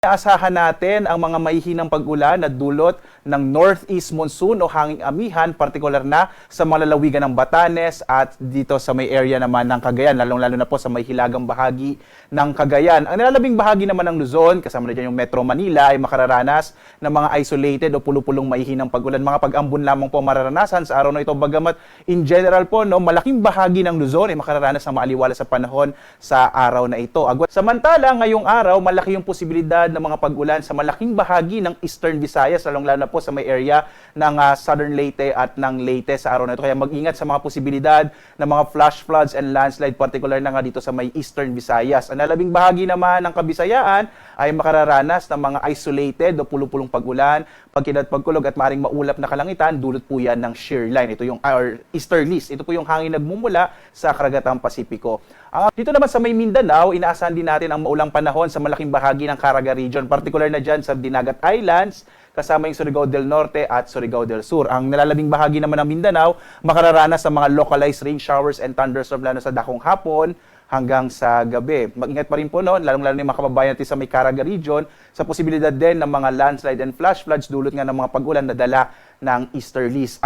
Asahan natin ang mga mahihinang pag-ulan na dulot ng northeast monsoon o hanging amihan, partikular na sa mga lalawigan ng Batanes at dito sa may area naman ng Cagayan, lalong-lalo na po sa may hilagang bahagi ng Cagayan. Ang nilalabing bahagi naman ng Luzon, kasama na dyan yung Metro Manila, ay makararanas ng mga isolated o pulupulong mahihinang pag-ulan. Mga pag-ambon lamang po mararanasan sa araw na ito. Bagamat in general po, no, malaking bahagi ng Luzon ay makararanas ng maaliwala sa panahon sa araw na ito. Samantala, ngayong araw, malaki yung posibilidad ng mga pag-ulan sa malaking bahagi ng Eastern Visayas, lalong-lalo na po sa may area ng Southern Leyte at ng Leyte sa araw na ito. Kaya mag-ingat sa mga posibilidad ng mga flash floods and landslide, particular na nga dito sa may Eastern Visayas. Ang lalabing bahagi naman ng Kabisayaan ay makararanas ng mga isolated o pulupulong pag-ulan, pagkinat pagkulog at maring maulap na kalangitan, dulot po yan ng shear line. Ito yung easterlies. Ito po yung hangin nagmumula sa Karagatang Pasipiko. Dito naman sa may Mindanao, inaasahan din natin ang maulang panahon sa malaking bahagi ng Caraga region, particular na dyan sa Dinagat Islands, kasama yung Surigao del Norte at Surigao del Sur. Ang nalalabing bahagi naman ng Mindanao, makararanas sa mga localized rain showers and thunderstorm lalo sa dakong hapon hanggang sa gabi. Mag-ingat pa rin po noon, lalong-lalo na yung mga kababayan natin sa may Caraga region, sa posibilidad din ng mga landslide and flash floods dulot nga ng mga pag-ulan na dala ng easterlies.